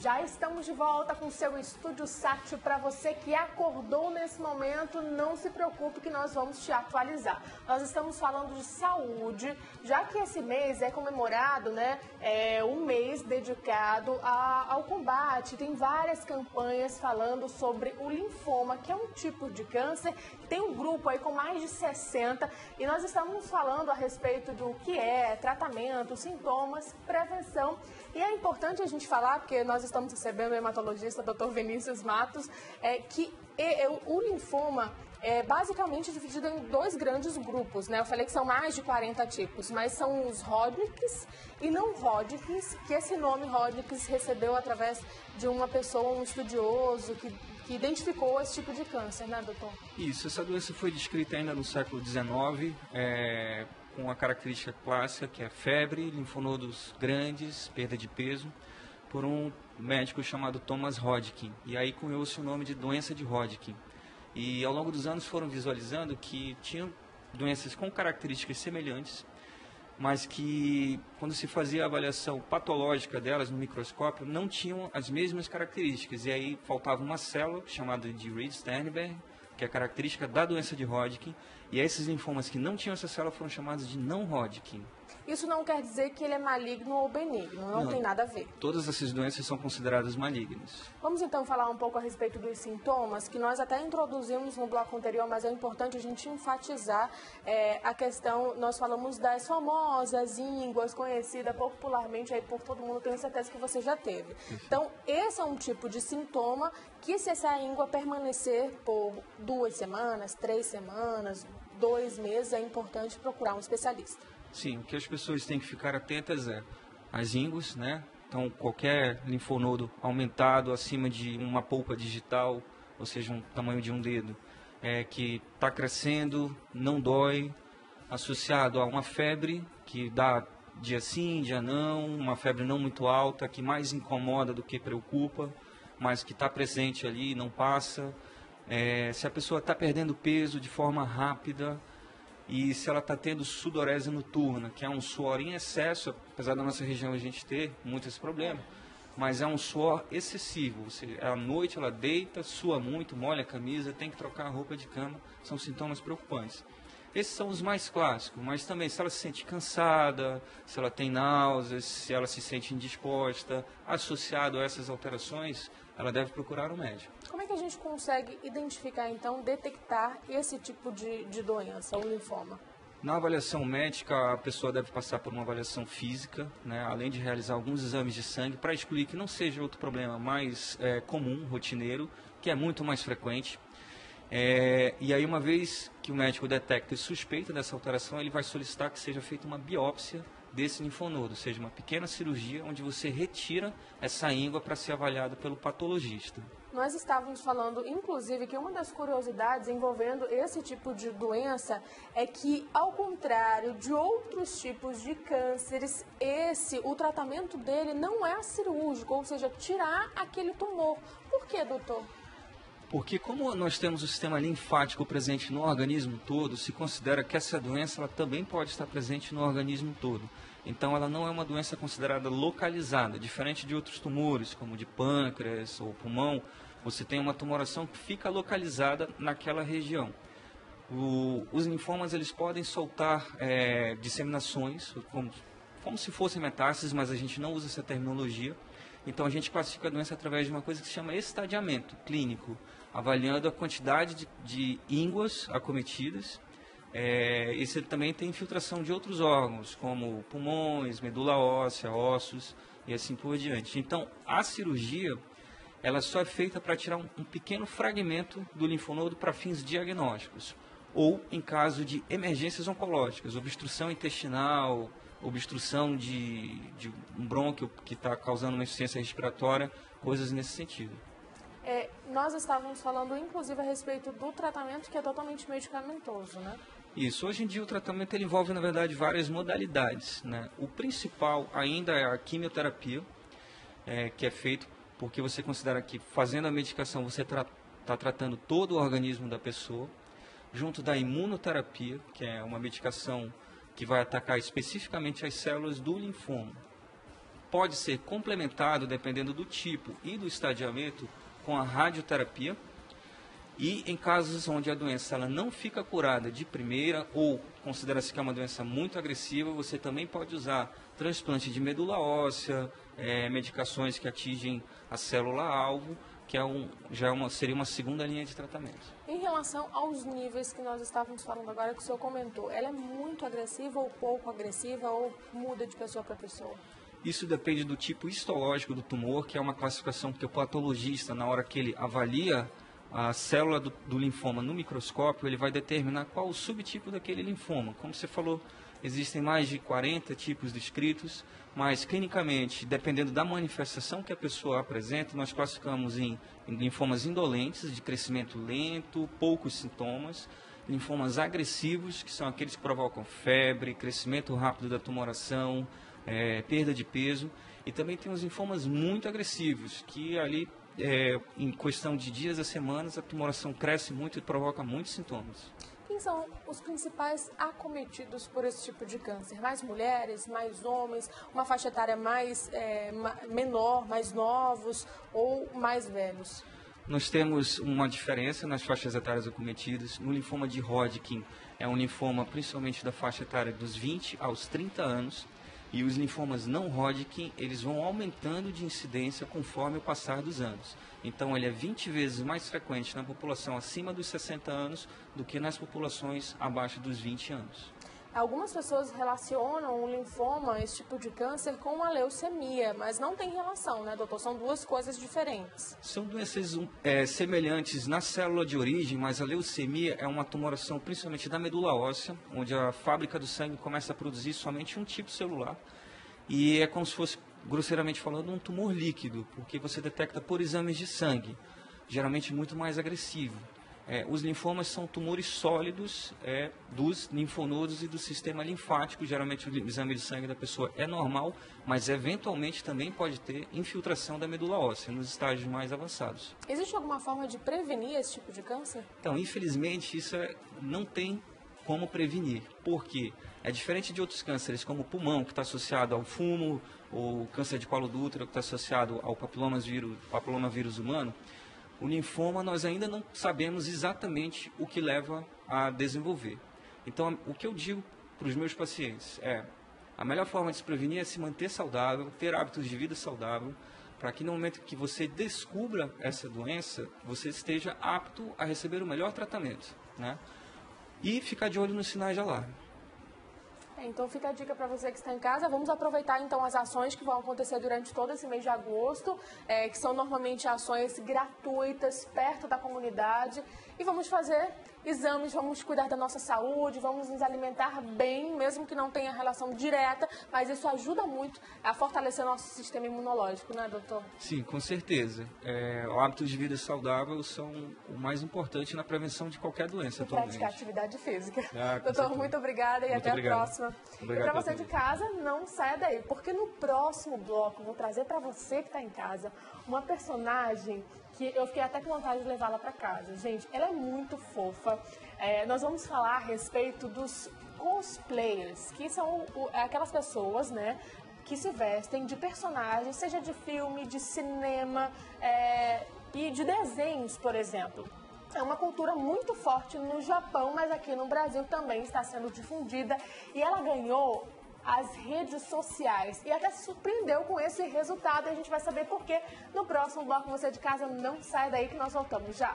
Já estamos de volta com o seu Estúdio Sat. Para você que acordou nesse momento, não se preocupe que nós vamos te atualizar. Nós estamos falando de saúde, já que esse mês é comemorado, né? É um mês dedicado ao combate. Tem várias campanhas falando sobre o linfoma, que é um tipo de câncer. Tem um grupo aí com mais de 60 e nós estamos falando a respeito do que é tratamento, sintomas, prevenção. E é importante a gente falar, porque nós estamos recebendo o hematologista Dr. Vinícius Matos, que o linfoma é basicamente dividido em dois grandes grupos, né? Eu falei que são mais de 40 tipos, mas são os Hodgkins e não Hodgkins, que esse nome Hodgkins recebeu através de uma pessoa, um estudioso que identificou esse tipo de câncer, né, doutor? Isso, essa doença foi descrita ainda no século XIX, com a característica clássica, que é febre, linfonodos grandes, perda de peso, por um médico chamado Thomas Hodgkin. E aí cunhou-se o nome de doença de Hodgkin. E ao longo dos anos foram visualizando que tinham doenças com características semelhantes, mas que, quando se fazia a avaliação patológica delas no microscópio, não tinham as mesmas características. E aí faltava uma célula chamada de Reed-Sternberg, que é a característica da doença de Hodgkin, e esses linfomas que não tinham essa célula foram chamados de não Hodgkin. Isso não quer dizer que ele é maligno ou benigno, não tem nada a ver. Todas essas doenças são consideradas malignas. Vamos então falar um pouco a respeito dos sintomas, que nós até introduzimos no bloco anterior, mas é importante a gente enfatizar a questão. Nós falamos das famosas ínguas, conhecida popularmente aí por todo mundo, tenho certeza que você já teve. Então, esse é um tipo de sintoma que, se essa íngua permanecer por 2 semanas, 3 semanas, 2 meses, é importante procurar um especialista. Sim, o que as pessoas têm que ficar atentas é as ínguas, né? Então, qualquer linfonodo aumentado acima de uma polpa digital, ou seja, um tamanho de um dedo, que está crescendo, não dói, associado a uma febre que dá dia sim, dia não, uma febre não muito alta, que mais incomoda do que preocupa, mas que está presente ali e não passa. Se a pessoa está perdendo peso de forma rápida, e se ela está tendo sudorese noturna, que é um suor em excesso, apesar da nossa região a gente ter muito esse problema, mas é um suor excessivo, ou seja, à noite ela deita, sua muito, molha a camisa, tem que trocar a roupa de cama, são sintomas preocupantes. Esses são os mais clássicos, mas também se ela se sente cansada, se ela tem náuseas, se ela se sente indisposta, associado a essas alterações, ela deve procurar um médico. Como é que a gente consegue identificar, então, detectar esse tipo de doença, o linfoma? Na avaliação médica, a pessoa deve passar por uma avaliação física, né, além de realizar alguns exames de sangue, para excluir que não seja outro problema mais comum, rotineiro, que é muito mais frequente. E aí, uma vez que o médico detecta e suspeita dessa alteração, ele vai solicitar que seja feita uma biópsia desse linfonodo, ou seja, uma pequena cirurgia onde você retira essa íngua para ser avaliada pelo patologista. Nós estávamos falando, inclusive, que uma das curiosidades envolvendo esse tipo de doença é que, ao contrário de outros tipos de cânceres, o tratamento dele não é cirúrgico, ou seja, tirar aquele tumor. Por quê, doutor? Porque como nós temos o sistema linfático presente no organismo todo, se considera que essa doença ela também pode estar presente no organismo todo. Então ela não é uma doença considerada localizada, diferente de outros tumores, como de pâncreas ou pulmão, você tem uma tumoração que fica localizada naquela região. Os linfomas eles podem soltar disseminações, como se fossem metástases, mas a gente não usa essa terminologia. Então a gente classifica a doença através de uma coisa que se chama estadiamento clínico, avaliando a quantidade de ínguas acometidas. Esse também tem infiltração de outros órgãos, como pulmões, medula óssea, ossos e assim por diante. Então a cirurgia ela só é feita para tirar um pequeno fragmento do linfonodo para fins diagnósticos, ou em caso de emergências oncológicas, obstrução intestinal, obstrução de um brônquio que está causando uma insuficiência respiratória, coisas nesse sentido. Nós estávamos falando, inclusive, a respeito do tratamento que é totalmente medicamentoso, né? Isso. Hoje em dia o tratamento ele envolve, na verdade, várias modalidades, né? O principal ainda é a quimioterapia, que é feito porque você considera que fazendo a medicação você está tratando todo o organismo da pessoa, junto da imunoterapia, que é uma medicação que vai atacar especificamente as células do linfoma. pode ser complementado, dependendo do tipo e do estadiamento, com a radioterapia. E em casos onde a doença ela não fica curada de primeira ou considera-se que é uma doença muito agressiva, você também pode usar transplante de medula óssea, medicações que atingem a célula-alvo, que seria uma segunda linha de tratamento. Em relação aos níveis que nós estávamos falando agora, que o senhor comentou, ela é muito agressiva ou pouco agressiva ou muda de pessoa para pessoa? Isso depende do tipo histológico do tumor, que é uma classificação que o patologista, na hora que ele avalia a célula do linfoma no microscópio, ele vai determinar qual o subtipo daquele linfoma. Como você falou, existem mais de 40 tipos descritos, mas clinicamente, dependendo da manifestação que a pessoa apresenta, nós classificamos em linfomas indolentes, de crescimento lento, poucos sintomas, linfomas agressivos, que são aqueles que provocam febre, crescimento rápido da tumoração, perda de peso, e também tem os linfomas muito agressivos, que ali em questão de dias a semanas, a tumoração cresce muito e provoca muitos sintomas. Quem são os principais acometidos por esse tipo de câncer? Mais mulheres, mais homens, uma faixa etária menor, mais novos ou mais velhos? Nós temos uma diferença nas faixas etárias acometidas. No linfoma de Hodgkin, é um linfoma principalmente da faixa etária dos 20 aos 30 anos. E os linfomas não Hodgkin, eles vão aumentando de incidência conforme o passar dos anos. Então, ele é 20 vezes mais frequente na população acima dos 60 anos do que nas populações abaixo dos 20 anos. Algumas pessoas relacionam o linfoma, esse tipo de câncer, com a leucemia, mas não tem relação, né, doutor? São duas coisas diferentes. São doenças semelhantes na célula de origem, mas a leucemia é uma tumoração principalmente da medula óssea, onde a fábrica do sangue começa a produzir somente um tipo celular. E é como se fosse, grosseiramente falando, um tumor líquido, porque você detecta por exames de sangue, geralmente muito mais agressivo. Os linfomas são tumores sólidos dos linfonodos e do sistema linfático. Geralmente o exame de sangue da pessoa é normal, mas eventualmente também pode ter infiltração da medula óssea nos estágios mais avançados. Existe alguma forma de prevenir esse tipo de câncer? Então, infelizmente, isso não tem como prevenir. Por quê? É diferente de outros cânceres, como o pulmão, que está associado ao fumo, ou câncer de colo do útero, que está associado ao papilomavírus humano. O linfoma, nós ainda não sabemos exatamente o que leva a desenvolver. Então, o que eu digo para os meus pacientes a melhor forma de se prevenir é se manter saudável, ter hábitos de vida saudável, para que no momento que você descubra essa doença, você esteja apto a receber o melhor tratamento, né? E ficar de olho nos sinais de alarme. Então fica a dica para você que está em casa. Vamos aproveitar então as ações que vão acontecer durante todo esse mês de agosto, que são normalmente ações gratuitas, perto da comunidade. E vamos fazer exames, vamos cuidar da nossa saúde, vamos nos alimentar bem, mesmo que não tenha relação direta, mas isso ajuda muito a fortalecer nosso sistema imunológico, né, doutor? Sim, com certeza. Hábitos de vida saudável são o mais importante na prevenção de qualquer doença atualmente. Praticar atividade física. Doutor, certeza. Muito obrigada e muito até obrigado. A próxima. Obrigado. E para você de casa, não saia daí, porque no próximo bloco vou trazer para você que está em casa uma personagem que eu fiquei até com vontade de levá-la para casa. Gente, ela é muito fofa. Nós vamos falar a respeito dos cosplayers, que são aquelas pessoas, né, que se vestem de personagens, seja de filme, de cinema e de desenhos, por exemplo. É uma cultura muito forte no Japão, mas aqui no Brasil também está sendo difundida. E ela ganhou as redes sociais e até se surpreendeu com esse resultado. E a gente vai saber por quê no próximo bloco. Você de casa, não sai daí que nós voltamos já.